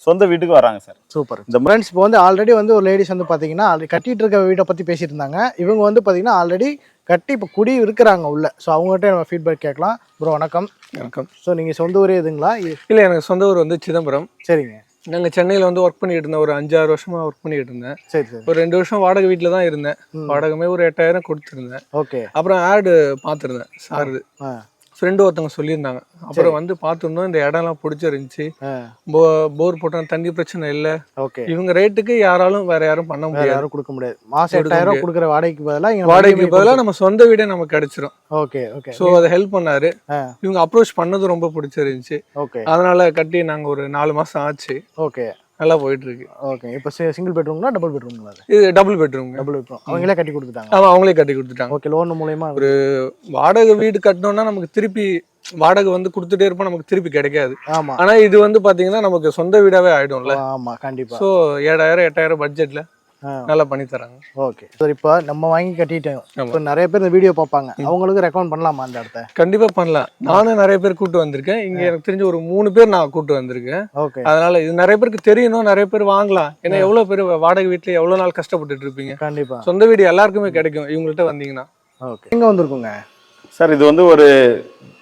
சொந்த வீட்டுக்கு வராங்க சார். சூப்பர். இந்த ஃப்ரெண்ட்ஸ் இப்போ வந்து ஆல்ரெடி வந்து ஒரு லேடிஸ் வந்து பார்த்தீங்கன்னா கட்டிட்டு இருக்க வீட்டை பற்றி பேசிட்டு இருந்தாங்க. இவங்க வந்து பார்த்தீங்கன்னா ஆல்ரெடி கட்டி இப்போ குடி இருக்கிறாங்க உள்ள. ஸோ அவங்ககிட்ட நம்ம ஃபீட்பேக் கேட்கலாம். ப்ரோ வணக்கம். வணக்கம். ஸோ நீங்கள் சொந்த ஊரே எதுங்களா? இல்லை, எனக்கு சொந்த ஊர் வந்து சிதம்பரம். சரிங்க. நாங்கள் சென்னையில் வந்து ஒர்க் பண்ணிட்டு இருந்தேன். ஒரு 5-6 வருஷமா ஒர்க் பண்ணிட்டு இருந்தேன். சரி சரி. ஒரு 2 வருஷம் வாடகை வீட்டில் தான் இருந்தேன். வாடகைமே ஒரு 8000 கொடுத்துருந்தேன். ஓகே. அப்புறம் ஆடு பார்த்துருந்தேன் சாருது. ஃப்ரெண்டு ஒருத்தவங்க சொல்லியிருந்தாங்க. அப்புறம் வந்து பார்த்துருந்தோம், இந்த இடம்லாம் பிடிச்சிருந்துச்சு. போர் போட்டோம், தண்ணி பிரச்சனை இல்லை. ஓகே. இவங்க ரேட்டுக்கு யாராலும் வேற யாரும் பண்ண முடியாது, யாரும் கொடுக்க முடியாது. மாசம் 8000 கொடுக்குற வாடகைக்கு பதிலாக நம்ம சொந்த வீடே நமக்கு கிடைச்சிரும். Okay okay. ஸோ அதை ஹெல்ப் பண்ணாரு. இவங்க அப்ரோச் பண்ணது ரொம்ப பிடிச்சிருந்துச்சு. ஓகே. அதனால கட்டி நாங்கள் ஒரு 4 மாசம் ஆச்சு. ஓகே. நல்லா போயிட்டு இருக்கு. ஓகே. இப்போ சிங்கிள் பெட்ரூம்ங்களா டபுள் பெட்ரூம்ங்களா? இது டபுள் பெட்ரூம். டபுள் பெட்ரூம் அவங்களே கட்டி கொடுத்துட்டாங்க? ஆமா, அவங்களே கட்டி கொடுத்துட்டாங்க. ஓகே. லோன் மூலமா ஒரு வாடகை வீடு கட்டணும்னா நமக்கு திருப்பி வாடகை வந்து கொடுத்துட்டே இருப்போம், நமக்கு திருப்பி கிடைக்காது. ஆமா. ஆனா இது வந்து பாத்தீங்கன்னா நமக்கு சொந்த வீடாவே ஆயிடும்ல. ஆமா கண்டிப்பா. ஸோ 7000 8000 பட்ஜெட்ல நல்லா பண்ணி தராங்க. Okay sir. இப்போ நம்ம வாங்கி கட்டிட்டோம், இப்போ நிறைய பேர் இந்த வீடியோ பார்ப்பாங்க, அவங்களுக்கு ரெக்கமெண்ட் பண்ணலாமா அந்த இடத்த? கண்டிப்பா பண்ணலாம். நானும் நிறைய பேர் கூட்டு வந்திருக்கேன். இங்க எனக்கு தெரிஞ்ச ஒரு 3 பேர் நான் கூட்டு வந்திருக்கேன். ஓகே. அதனால இது நிறைய பேருக்கு தெரியணும், நிறைய பேர் வாங்கலாம். ஏன்னா எவ்வளவு பேர் வாடகை வீட்டுல எவ்வளவு நாள் கஷ்டப்பட்டுட்டு இருப்பீங்க. கண்டிப்பா. சொந்த வீடு எல்லாருக்குமே கிடைக்கும் இவங்கள்ட்ட வந்தீங்கன்னா. ஓகே. எங்க வந்திருக்குங்க சார்? இது வந்து ஒரு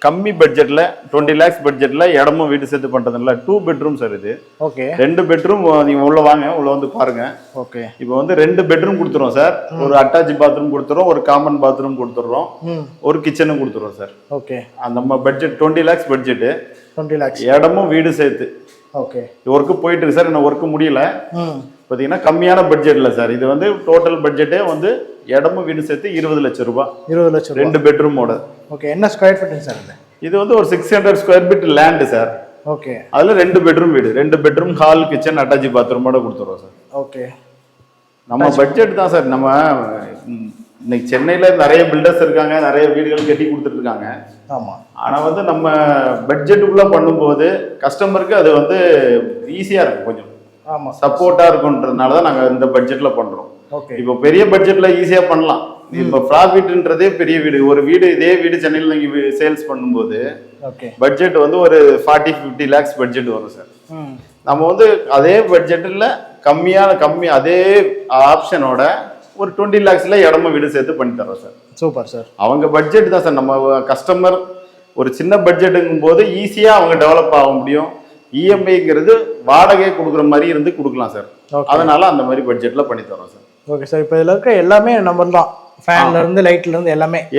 கம்மி பட்ஜெட்ல 20 lakhs பட்ஜெட்ல இடமும் வீடு சேர்த்து பண்றதுல 2 பெட்ரூம் சார். இது ஓகே. 2 பெட்ரூம். நீங்க உள்ள வாங்க, உள்ள வந்து பாருங்க. ஓகே. இப்போ வந்து 2 பெட்ரூம் கொடுத்துறோம் சார். ஒரு அட்டாச் பாத்ரூம் கொடுத்துறோம், ஒரு காமன் பாத்ரூம் கொடுத்துறோம், ஒரு கிச்சனும் கொடுத்துறோம் சார். ஓகே. நம்ம பட்ஜெட் 20 lakhs பட்ஜெட், 20 lakhs இடமும் வீடு சேர்த்து. ஓகே. ஒர்க்கு போயிட்டு இருக்கு சார், இன்னும் ஒர்க்கு முடியல. பார்த்தீங்கன்னா கம்மியான பட்ஜெட்ல சார். இது வந்து டோட்டல் பட்ஜெட்டே வந்து இடமும் வீடு சேர்த்து 20 லட்சம் ரூபாய். 20 லட்சம். 2 பெட்ரூமோட. ஓகே. என்ன ஸ்கொயர் ஃபீட் சார் இது? இது வந்து ஒரு 600 square feet land sir. Okay. அதுல 2 பெட்ரூம் வீடு, 2 பெட்ரூம், ஹால், கிச்சன், அட்டாச் பாத்ரூமோட கொடுத்துருவோம் சார். ஓகே. நம்ம பட்ஜெட் தான் சார். நம்ம இன்னைக்கு சென்னையில நிறைய பில்டர்ஸ் இருக்காங்க, நிறைய வீடுகள் கட்டி கொடுத்துட்டு இருக்காங்க. ஆமா. ஆனா வந்து நம்ம பட்ஜெட்டுக்குள்ள பண்ணும்போது கஸ்டமருக்கு அது வந்து ஈஸியா இருக்கும், கொஞ்சம் ஆமா சப்போர்ட்டா இருக்கும்ன்றதுனால தான் நாங்க இந்த பட்ஜெட்ல பண்றோம். ஓகே. இப்போ பெரிய பட்ஜெட்ல ஈஸியா பண்ணலாம். இப்போ ப்ராஃபிட்ன்றதே பெரிய வீடு, ஒரு வீடு இதே வீடு சென்னையில் நீங்க சேல்ஸ் பண்ணும்போது ஓகே பட்ஜெட் வந்து ஒரு 40-50 lakhs பட்ஜெட் வரும் சார். நம்ம வந்து அதே பட்ஜெட்டில் கம்மி அதே ஆப்ஷனோட ஒரு 20 lakhsல இடமும் வீடு சேர்த்து பண்ணி தரோம் சார். Super sir. அவங்க பட்ஜெட் தான் சார். நம்ம கஸ்டமர் ஒரு சின்ன பட்ஜெட்டுங்கும் போது ஈஸியா அவங்க டெவலப் ஆக முடியும். இஎம்ஐங்கிறது வாடகை கொடுக்குற மாதிரி இருந்து கொடுக்கலாம் சார். அதனால அந்த மாதிரி பட்ஜெட்ல பண்ணி தரோம் சார். Okay sir. இப்போ இதில் இருக்க எல்லாமே நம்பர் தான், ஃபேன்ல இருந்து லைட்ல இருந்து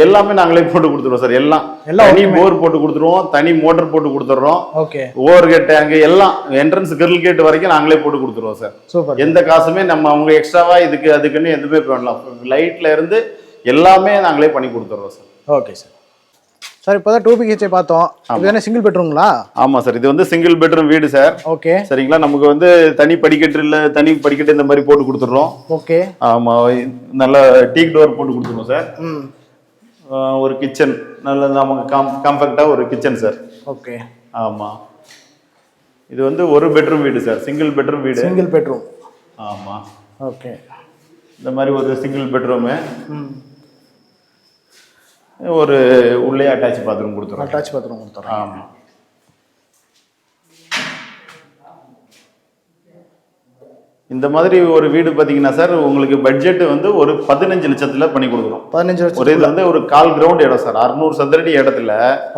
எல்லாமே நாங்களே போட்டு கொடுத்துருவோம் சார். எல்லாம் தனி போர் போட்டு கொடுத்துருவோம், தனி மோட்டர் போட்டு கொடுத்துட்றோம். ஓகே. ஓவர் கேட் டேங்க் எல்லாம் என்ட்ரன்ஸ் கிரில் கேட் வரைக்கும் நாங்களே போட்டு கொடுத்துருவோம் சார். சூப்பர். எந்த காசுமே நம்ம அவங்க எக்ஸ்ட்ராவா இதுக்கு அதுக்குன்னு எதுவுமே பண்ணலாம். லைட்ல இருந்து எல்லாமே நாங்களே பண்ணி கொடுத்துருவோம் சார். Okay sir. சார் இப்போ தான் 2 BHK பார்த்தோம். இது என்ன சிங்கிள் பெட்ரூம்ங்களா? ஆமா சார். இது வந்து சிங்கிள் பெட்ரூம் வீடு சார். ஓகே. சரிங்களா? நமக்கு வந்து தனி படிக்கட்டு இந்த மாதிரி போட்டு கொடுத்துட்றோம். ஓகே. ஆமா, நல்ல டீக் டோர் போட்டு கொடுத்துருவோம் சார். ஒரு கிச்சன் நல்ல நமக்கு கம்ஃபர்ட்டா ஒரு கிச்சன் சார். ஓகே. ஆமா. இது வந்து ஒரு பெட்ரூம் வீடு சார், சிங்கிள் பெட்ரூம் வீடு. Single bedroom. ஆமா. ஓகே. இந்த மாதிரி ஒரு சிங்கிள் பெட்ரூமு, ஒரு உள்ளே அட்டாச் பாத்ரூம் கொடுத்துறோம். அட்டாச் பாத்ரூம் கொடுத்துறோம். ஆமா. இந்த மாதிரி ஒரு வீடு பாத்தீங்கன்னா சார், உங்களுக்கு பட்ஜெட் வந்து ஒரு 15 லட்சத்துல பண்ணி கொடுக்குறோம். 15 லட்சம். ஒரு இது வந்து ஒரு 1/4 கிரவுண்ட் இடம் சார், 600 சதுரடி இடத்துல.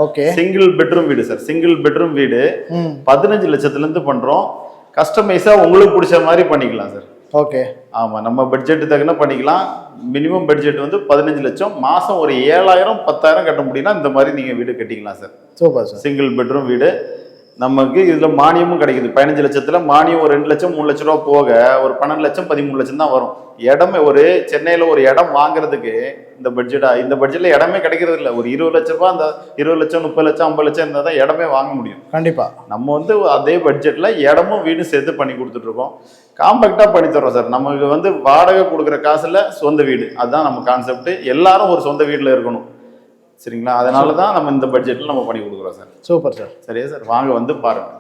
ஓகே. சிங்கிள் பெட்ரூம் வீடு சார். சிங்கிள் பெட்ரூம் வீடு 15 லட்சத்துல இருந்து பண்றோம். கஸ்டமைஸா உங்களுக்கு பிடிச்ச மாதிரி பண்ணிக்கலாம் சார். ஓகே. ஆமா, நம்ம பட்ஜெட் தகுந்த பண்ணிக்கலாம். மினிமம் பட்ஜெட் வந்து 15 லட்சம். மாசம் ஒரு 7000 10,000 கட்ட முடியும்னா இந்த மாதிரி நீங்க வீடு கட்டிக்கலாம் sir. Super sir. Single bedroom வீடு. நமக்கு இதுல மானியமும் கிடைக்குது. 15 லட்சத்துல மானியம் ஒரு 2 லட்சம் 3 லட்சம் ரூபா போக ஒரு 12 லட்சம் 13 லட்சம் தான் வரும். இடமே ஒரு சென்னையில ஒரு இடம் வாங்குறதுக்கு இந்த பட்ஜெட்ல இடமே கிடைக்கிறது இல்லை. ஒரு 20 லட்சம் ரூபாய், அந்த 20 லட்சம் 30 லட்சம் 50 லட்சம் இருந்தால் தான் இடமே வாங்க முடியும். கண்டிப்பா. நம்ம வந்து அதே பட்ஜெட்ல இடமும் வீடும் சேர்த்து பண்ணி கொடுத்துட்டு இருக்கோம். காம்பேக்டா பண்ணி தரோம் சார். நமக்கு வந்து வாடகை கொடுக்குற காசுல சொந்த வீடு, அதுதான் நம்ம கான்செப்ட். எல்லாரும் ஒரு சொந்த வீட்டுல இருக்கணும். சரிங்களா? அதனால தான் நம்ம இந்த பட்ஜெட்ல நம்ம பண்ணி கொடுக்குறோம் சார். Super sir. சரியா சார்? வாங்க வந்து பாருங்க.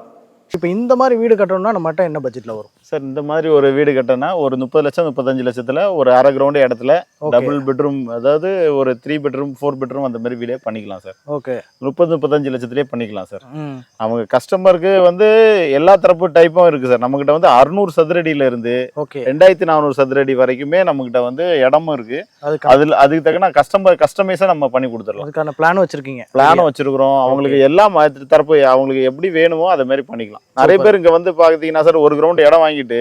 இப்போ இந்த மாதிரி வீடு கட்டணும்னா நம்மகிட்ட என்ன பட்ஜெட்ல வரும் சார்? இந்த மாதிரி ஒரு வீடு கட்டினா ஒரு 30 லட்சம் 35 லட்சத்துல ஒரு அரை கிரவுண்ட் இடத்துல டபுள் பெட்ரூம், அதாவது ஒரு 3 பெட்ரூம் 4 பெட்ரூம் அந்த மாதிரி வீடே பண்ணிக்கலாம் சார். ஓகே. 30-35 லட்சத்திலே பண்ணிக்கலாம் சார். அவங்க கஸ்டமருக்கு வந்து எல்லா தரப்பு டைப்பும் இருக்கு சார். நம்ம கிட்ட வந்து 600 சதுரடியில இருந்து 2400 சதுரடி வரைக்குமே நம்ம கிட்ட வந்து இடமும் இருக்கு. அதுக்கு தக்கன கஸ்டமைஸா நம்ம பண்ணி கொடுத்துடலாம். அதுக்கான பிளான் வச்சிருக்கீங்க? பிளானும் வச்சிருக்கிறோம். அவங்களுக்கு எல்லா தரப்பு அவங்களுக்கு எப்படி வேணுமோ அதை மாதிரி பண்ணிக்கலாம். நிறைய பேர் இங்க வந்து பாத்தீங்கன்னா சார், ஒரு கிரவுண்ட் இடம் வாங்கிட்டு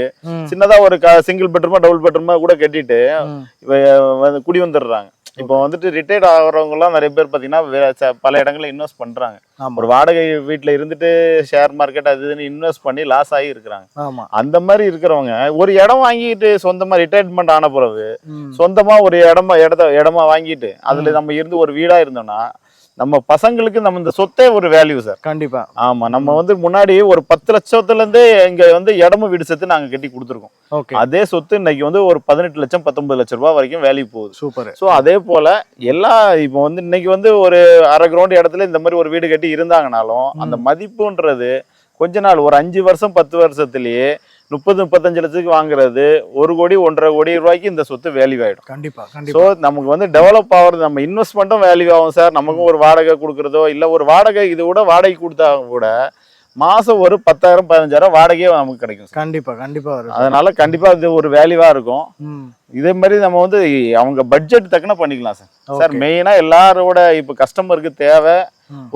சின்னதா ஒரு சிங்கிள் பெட்ரூமா டபுள் பெட்ரூமா கூட கட்டிட்டு குடி வந்துடுறாங்க. இப்போ வந்துட்டு ரிட்டையர்ட் ஆகிறவங்க எல்லாம் நிறைய பேர் பாத்தீங்கன்னா பல இடங்கள்ல இன்வெஸ்ட் பண்றாங்க. ஒரு வாடகை வீட்டுல இருந்துட்டு ஷேர் மார்க்கெட் அது இதுன்னு இன்வெஸ்ட் பண்ணி லாஸ் ஆகி இருக்கிறாங்க. அந்த மாதிரி இருக்கிறவங்க ஒரு இடம் வாங்கிட்டு சொந்தமா ரிட்டையர்மெண்ட் ஆன பிறகு சொந்தமா ஒரு இடமா வாங்கிட்டு அதுல நம்ம இருந்து ஒரு வீடா இருந்தோம்னா நம்ம பசங்களுக்கு நம்ம இந்த சொத்தே ஒரு வேல்யூ சார். கண்டிப்பா. ஆமா, நம்ம வந்து முன்னாடி ஒரு 10 லட்சத்துல இருந்தே இங்க வந்து இடமும் வீடு சேர்த்து நாங்க கட்டி கொடுத்துருக்கோம். ஓகே. அதே சொத்து இன்னைக்கு வந்து ஒரு 18 லட்சம் 19 லட்சம் ரூபாய் வரைக்கும் வேல்யூ போகுது. சூப்பர். ஸோ அதே போல இப்போ வந்து இன்னைக்கு வந்து ஒரு அரை கிரவுண்ட் இடத்துல இந்த மாதிரி ஒரு வீடு கட்டி இருந்தாங்கனாலும் அந்த மதிப்புன்றது கொஞ்ச நாள் ஒரு 5 வருஷம் 10 வருஷத்துலயே 30-35 லட்சத்துக்கு வாங்குறது 1 கோடி 1.5 கோடி ரூபாய்க்கு இந்த சொத்து வேல்யூ ஆயிடும். கண்டிப்பா ஸோ கண்டிப்பா. நமக்கு வந்து டெவலப் ஆகுறது, நம்ம இன்வெஸ்ட்மெண்ட்டும் வேல்யூ ஆகும் சார். நமக்கும் ஒரு வாடகை கொடுக்குறதோ இல்ல ஒரு வாடகை இது கூட வாடகை கொடுத்தா கூட மாசம் ஒரு 10,000-15,000 வாடகையே நமக்கு கிடைக்கும் சார். கண்டிப்பா கண்டிப்பா வரும். அதனால கண்டிப்பா இது ஒரு வேல்யூவா இருக்கும். இதே மாதிரி நம்ம வந்து அவங்க பட்ஜெட் தக்கன பண்ணிக்கலாம் சார். சார் மெயினா எல்லாரோட இப்ப கஸ்டமருக்கு தேவை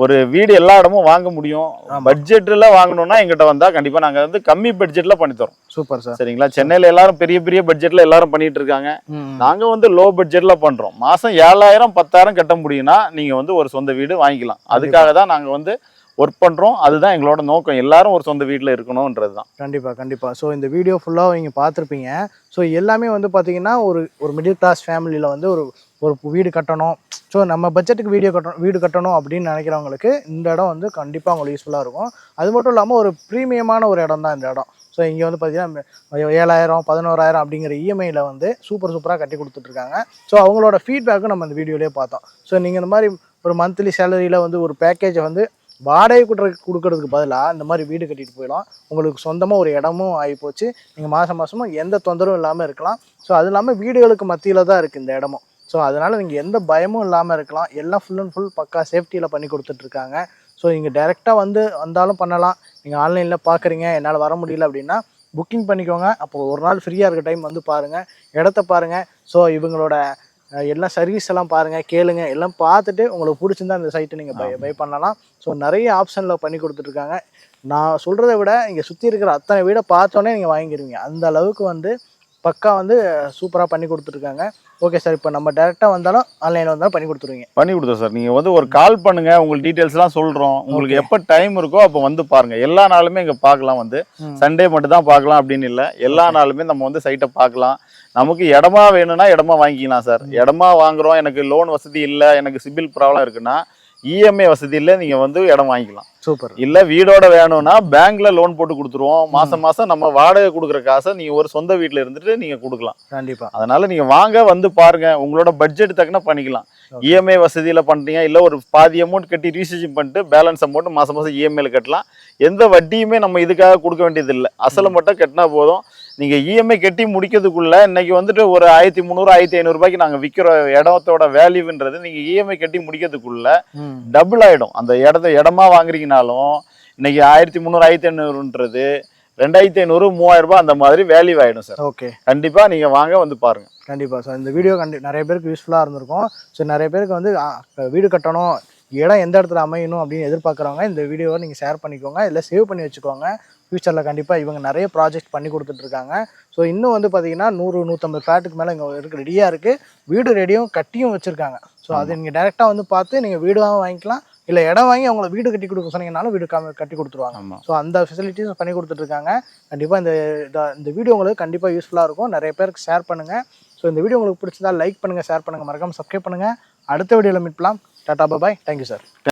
ஒரு வீடு எல்லா இடமும் வாங்க முடியும். பட்ஜெட்ல வாங்கணும்னா எங்கிட்ட வந்தா கண்டிப்பா நாங்க வந்து கம்மி பட்ஜெட்ல பண்ணி தரோம். Super sir. சரிங்களா? சென்னையில எல்லாரும் பெரிய பெரிய பட்ஜெட்ல எல்லாரும் பண்ணிட்டு இருக்காங்க. நாங்க வந்து லோ பட்ஜெட்ல பண்றோம். மாசம் 7,000-10,000 கட்ட முடியும்னா நீங்க வந்து ஒரு சொந்த வீடு வாங்கிக்கலாம். அதுக்காக தான் நாங்க வந்து ஒர்க் பண்றோம். அதுதான் எங்களோட நோக்கம், எல்லாரும் ஒரு சொந்த வீட்டில் இருக்கணும்ன்றது தான். கண்டிப்பா கண்டிப்பா. ஸோ இந்த வீடியோ ஃபுல்லாக நீங்கள் பார்த்துருப்பீங்க. ஸோ எல்லாமே வந்து பார்த்தீங்கன்னா ஒரு மிடில் கிளாஸ் ஃபேமிலியில் வந்து ஒரு வீடு கட்டணும், ஸோ நம்ம பட்ஜெட்டுக்கு வீடு கட்டணும் அப்படின்னு நினைக்கிறவங்களுக்கு இந்த இடம் வந்து கண்டிப்பாக அவங்களுக்கு யூஸ்ஃபுல்லாக இருக்கும். அது மட்டும் இல்லாமல் ஒரு ப்ரீமியமான ஒரு இடம் தான் இந்த இடம். ஸோ இங்கே வந்து பார்த்தீங்கன்னா 7,000 11,000 அப்படிங்கிற இஎம்ஐயில் வந்து சூப்பராக கட்டி கொடுத்துட்ருக்காங்க. ஸோ அவங்களோட ஃபீட்பேக்கும் நம்ம இந்த வீடியோலேயே பார்த்தோம். ஸோ நீங்கள் இந்த மாதிரி ஒரு மந்த்லி சேலரியில் வந்து ஒரு பேக்கேஜை வந்து வாடகை கொடுக்கறதுக்கு பதிலாக இந்த மாதிரி வீடு கட்டிட்டு போயிடலாம். உங்களுக்கு சொந்தமாக ஒரு இடமும் ஆகிப்போச்சு. நீங்கள் மாதமும் எந்த தொந்தரவும் இல்லாமல் இருக்கலாம். ஸோ அது இல்லாமல் வீடுகளுக்கு மத்தியில் தான் இருக்குது இந்த இடமும். ஸோ அதனால் நீங்கள் எந்த பயமும் இல்லாமல் இருக்கலாம். எல்லாம் ஃபுல் அண்ட் ஃபுல் பக்கா சேஃப்டியில் பண்ணி கொடுத்துட்ருக்காங்க. ஸோ நீங்கள் டைரெக்டாக வந்தாலும் பண்ணலாம். நீங்கள் ஆன்லைனில் பார்க்குறீங்க, என்னால் வர முடியல அப்படின்னா புக்கிங் பண்ணிக்கோங்க. அப்போ ஒரு நாள் ஃப்ரீயாக இருக்க டைம் வந்து பாருங்கள், இடத்த பாருங்கள். ஸோ இவங்களோட எல்லாம் சர்வீஸ் எல்லாம் பாருங்கள், கேளுங்க, எல்லாம் பார்த்துட்டு உங்களுக்கு பிடிச்சிருந்தா அந்த சைட்டை நீங்கள் பை பண்ணலாம். ஸோ நிறைய ஆப்ஷனில் பண்ணி கொடுத்துட்ருக்காங்க. நான் சொல்கிறத விட இங்கே சுற்றி இருக்கிற அத்தனை வீடை பார்த்தோன்னே நீங்கள் வாங்கிடுவீங்க. அந்த அளவுக்கு வந்து பக்கா வந்து சூப்பராக பண்ணி கொடுத்துருக்காங்க. ஓகே சார், இப்போ நம்ம டேரெக்டாக வந்தாலும் ஆன்லைனில் வந்தாலும் பண்ணி கொடுத்துருவீங்க? பண்ணி கொடுத்தோம் சார். நீங்கள் வந்து ஒரு கால் பண்ணுங்கள், உங்களுக்கு டீட்டெயில்ஸ்லாம் சொல்கிறோம். உங்களுக்கு எப்போ டைம் இருக்கோ அப்போ வந்து பாருங்கள். எல்லா நாளுமே இங்கே பார்க்கலாம். வந்து சண்டே மட்டும் தான் பார்க்கலாம் அப்படின்னு இல்லை, எல்லா நாளுமே நம்ம வந்து சைட்டை பார்க்கலாம். நமக்கு இடமா வேணும்னா இடமா வாங்கிக்கலாம் சார். இடமா வாங்குறோம், எனக்கு லோன் வசதி இல்லை, எனக்கு சிபில் ப்ராப்ளம் இருக்குன்னா இஎம்ஐ வசதி இல்லை, நீங்கள் வந்து இடம் வாங்கிக்கலாம். சூப்பர். இல்லை வீடோட வேணும்னா பேங்க்ல லோன் போட்டு கொடுத்துருவோம். மாசம் நம்ம வாடகை கொடுக்குற காசை நீங்க ஒரு சொந்த வீட்டில் இருந்துட்டு நீங்க கொடுக்கலாம். கண்டிப்பா. அதனால நீங்க வாங்க, வந்து பாருங்க, உங்களோட பட்ஜெட் தக்கன பண்ணிக்கலாம். இஎம்ஐ வசதியில பண்றீங்க, இல்லை ஒரு பாதி அமௌண்ட் கட்டி ரீசார்ஜ் பண்ணிட்டு பேலன்ஸ் அமௌண்ட் மாசம் இஎம்ஐல கட்டலாம். எந்த வட்டியுமே நம்ம இதுக்காக கொடுக்க வேண்டியது இல்லை, அசலை மட்டும் கட்டினா போதும். நீங்க இஎம்ஐ கட்டி முடிக்கிறதுக்குள்ள இன்னைக்கு வந்துட்டு ஒரு 1,300-1,500 ரூபாய்க்கு நாங்க விற்கிற இடத்தோட வேல்யூன்றது நீங்க இஎம்ஐ கட்டி முடிக்கிறதுக்குள்ள டபுள் ஆயிடும். அந்த இடமா வாங்குறீங்கனாலும் இன்னைக்கு 1,300-1,500ன்றது 2,500-3,000 ரூபாய் அந்த மாதிரி வேல்யூ ஆயிடும் சார். ஓகே, கண்டிப்பா நீங்க வாங்க, வந்து பாருங்க. கண்டிப்பா சார். இந்த வீடியோ நிறைய பேருக்கு யூஸ்ஃபுல்லாக இருந்திருக்கும். ஸோ நிறைய பேருக்கு வந்து வீடு கட்டணும், இடம் எந்த இடத்துல அமையணும் அப்படின்னு எதிர்பார்க்குறவங்க இந்த வீடியோவை நீங்கள் ஷேர் பண்ணிக்கோங்க, இல்லை சேவ் பண்ணி வச்சுக்கோங்க. ஃப்யூச்சரில் கண்டிப்பாக இவங்க நிறைய ப்ராஜெக்ட் பண்ணி கொடுத்துட்ருக்காங்க. ஸோ இன்னும் வந்து பார்த்தீங்கன்னா 100-150 ஃப்ளாட்டுக்கு மேலே இங்கே ரெடியாக இருக்குது. வீடு ரெடியும் கட்டியும் வச்சுருக்காங்க. ஸோ அது நீங்கள் டேரெக்டாக வந்து பார்த்து நீங்கள் வீடாகவும் வாங்கிக்கலாம், இல்லை இடம் வாங்கி அவங்கள வீடு கட்டி கொடுக்க சொன்னீங்கன்னாலும் வீடு கட்டி கொடுத்துருவாங்க. ஸோ அந்த ஃபெசிலிட்டிஸ் பண்ணி கொடுத்துட்ருக்காங்க. கண்டிப்பாக இந்த வீடியோ உங்களுக்கு கண்டிப்பாக யூஸ்ஃபுல்லாக இருக்கும். நிறைய பேருக்கு ஷேர் பண்ணுங்கள். ஸோ இந்த வீடியோ உங்களுக்கு பிடிச்சதா லைக் பண்ணுங்கள், ஷேர் பண்ணுங்கள், மறக்காமல் சப்ஸ்கிரைப் பண்ணுங்கள். அடுத்த வீடியோவில் மீட் பண்ணலாம். Tata bye. Thank you sir.